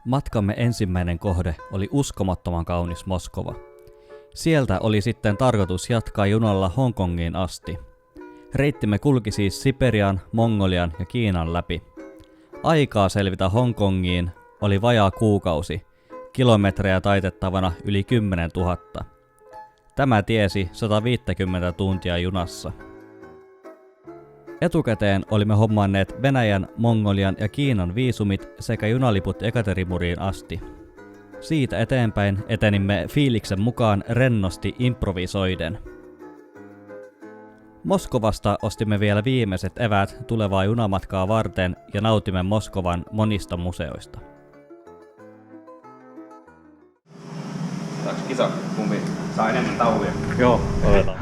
Matkamme ensimmäinen kohde oli uskomattoman kaunis Moskova. Sieltä oli sitten tarkoitus jatkaa junalla Hongkongiin asti. Reittimme kulki siis Siperian, Mongolian ja Kiinan läpi. Aikaa selvitä Hongkongiin oli vajaa kuukausi, kilometrejä taitettavana yli 10 000. Tämä tiesi 150 tuntia junassa. Etukäteen olimme hommanneet Venäjän, Mongolian ja Kiinan viisumit sekä junaliput Ekaterinburgiin asti. Siitä eteenpäin etenimme fiiliksen mukaan rennosti improvisoiden. Moskovasta ostimme vielä viimeiset eväät tulevaa junamatkaa varten ja nautimme Moskovan monista museoista. Saaks kisa? Kumpi saa enemmän tauoja? Joo, otetaan.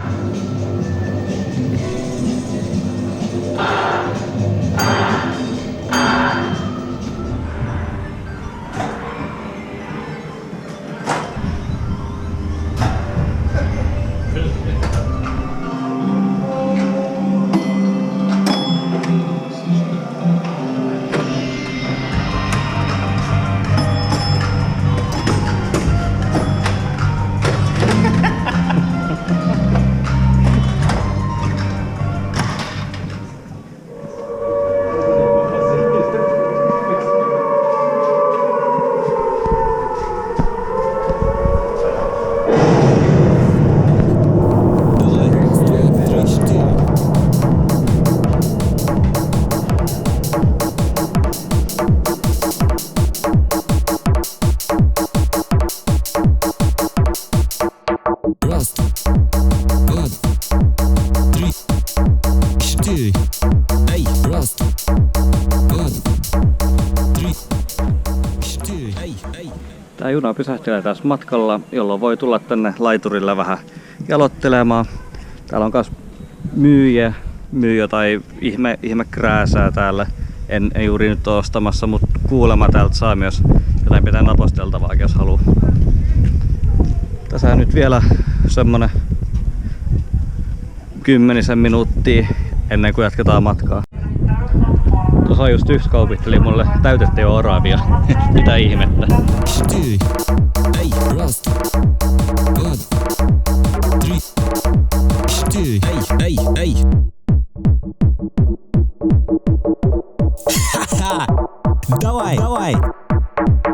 Tää juna pysähtelee tässä matkalla, jolloin voi tulla tänne laiturille vähän jalottelemaan. Täällä on kas myyjä jotain ihme krääsää täällä. En juuri nyt ole ostamassa, mutta kuulemma täältä saa myös jotain pitää naposteltavaakin, jos haluaa. Tässä nyt vielä semmonen 10 minuuttia ennen kuin jatketaan matkaa. Tuossa just yksi kaupitteli mulle täytettä jo oravia. Mitä ihmettä. Давай, давай.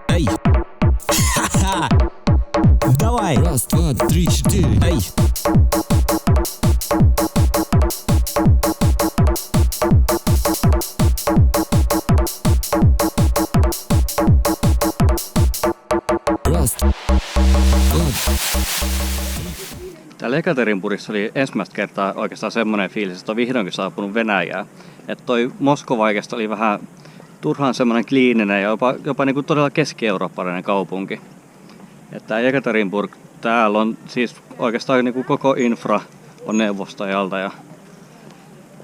Эй. Ха-ха. Давай. Раз, два, три, четыре. Эй. Täällä Ekaterinburgissa oli ensimmäistä kertaa oikeastaan semmoinen fiilis, että on vihdoinkin saapunut Venäjää. Että toi Moskova oikeastaan oli vähän turhaan semmoinen kliininen ja jopa niin kuin todella keski-eurooppalainen kaupunki. Että Ekaterinburg, täällä on siis oikeastaan niin kuin koko infra on Neuvostoajalta ja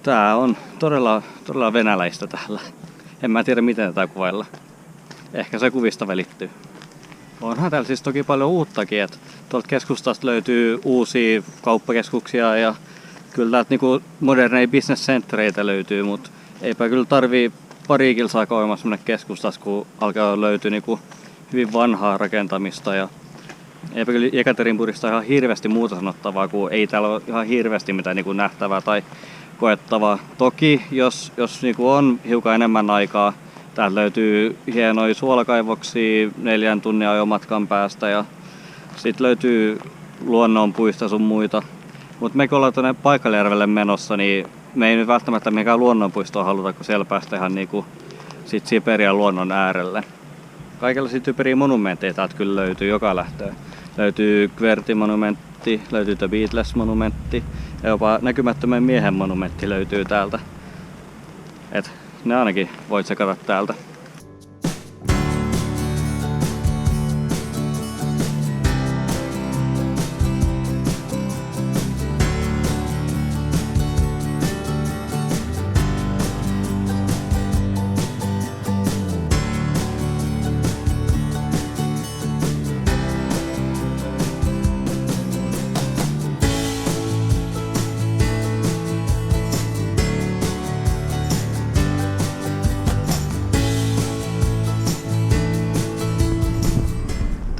tää on todella venäläistä täällä. En mä tiedä miten tätä kuvailla. Ehkä se kuvista välittyy. Onhan täällä siis toki paljon uuttakin, että tuolta keskustasta löytyy uusia kauppakeskuksia ja kyllä täältä niinku moderneja business-senttereitä löytyy, mutta eipä kyllä tarvii pari kilsaa kauemmas mennä keskustassa, kun alkaa löytyä niinku hyvin vanhaa rakentamista ja eipä kyllä Ekaterinburgista ihan hirveästi muuta sanottavaa, kun ei täällä ole ihan hirveästi mitään niinku nähtävää tai koettavaa. Toki jos niinku on hiukan enemmän aikaa, täältä löytyy hienoja suolakaivoksia 4 tunnin ajomatkan päästä ja sitten löytyy luonnonpuista sun muita. Mutta me kun ollaan tuonne Paikaljärvelle menossa, niin me ei nyt välttämättä mikään luonnonpuistoa haluta, kun siellä päästä ihan niinku sit Siperian luonnon äärelle. Kaikenlaisia typeriä monumentteja täältä kyllä löytyy joka lähtöön. Löytyy Qwerty-monumentti, löytyy The Beatles-monumentti ja jopa näkymättömän miehen monumentti löytyy täältä. Et ne ainakin voit sekata täältä.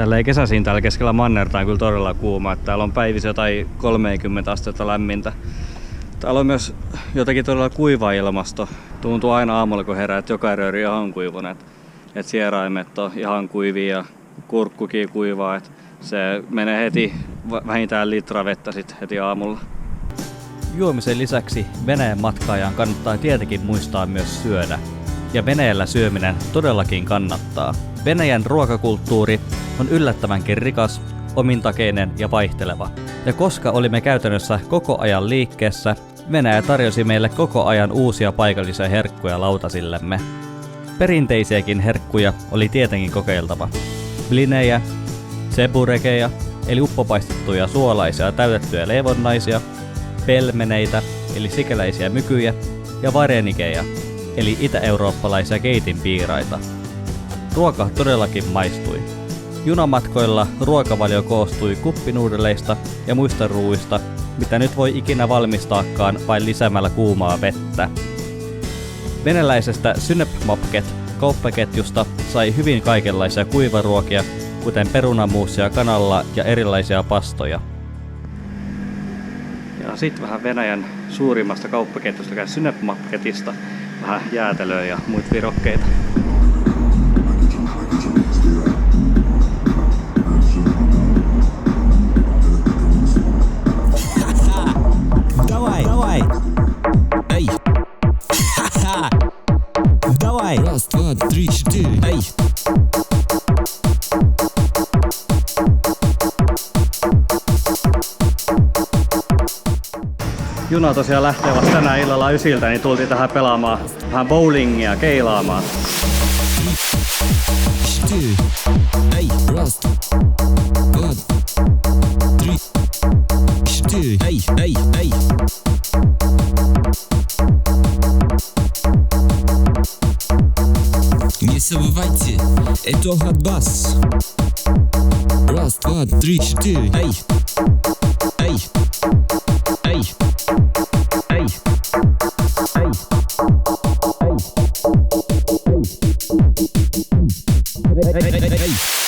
Tälleen kesäisin täällä keskellä mannerta on kyllä todella kuuma. Täällä on päivisin jotain 30 astetta lämmintä. Täällä on myös jotenkin todella kuiva ilmasto. Tuntuu aina aamulla kun herää, että joka rööri on ihan kuivunut. Että sieraimet on ihan kuivia ja kurkkukin kuivaa. Että se menee heti vähintään litra vettä sit heti aamulla. Juomisen lisäksi Venäjän matkaajan kannattaa tietenkin muistaa myös syödä. Ja Venäjällä syöminen todellakin kannattaa. Venäjän ruokakulttuuri on yllättävänkin rikas, omintakeinen ja vaihteleva. Ja koska olimme käytännössä koko ajan liikkeessä, Venäjä tarjosi meille koko ajan uusia paikallisia herkkuja lautasillemme. Perinteisiäkin herkkuja oli tietenkin kokeiltava. Blinejä, tseburekeja, eli uppopaistettuja suolaisia täytettyjä leivonnaisia, pelmeneitä, eli sikäläisiä mykyjä, ja varenikeja, eli itä-eurooppalaisia keitinpiiraita. Ruoka todellakin maistui. Junamatkoilla ruokavalio koostui kuppinuudeleista ja muista ruuista, mitä nyt voi ikinä valmistaakaan vain lisäämällä kuumaa vettä. Venäläisestä Synepmarket-kauppaketjusta sai hyvin kaikenlaisia kuivaruokia, kuten perunamuusia kanalla ja erilaisia pastoja. Ja sitten vähän Venäjän suurimmasta kauppaketjusta, eli Synepmarketista, vähän jäätelöä ja muita virokkeita. Давай! Эй! Ха-ха! Давай! Раз, два, три, четыре! Эй! Juna tosiaan lähtee vasta tänään illalla 9, niin tultiin tähän pelaamaan vähän bowlingia, keilaamaan. Эй! Раз, два, три, четыре! Эй! Не забывайте, это хат-бас. Раз, два, три, четыре. Эй! Эй! Эй! Эй! Эй! Эй! Эй!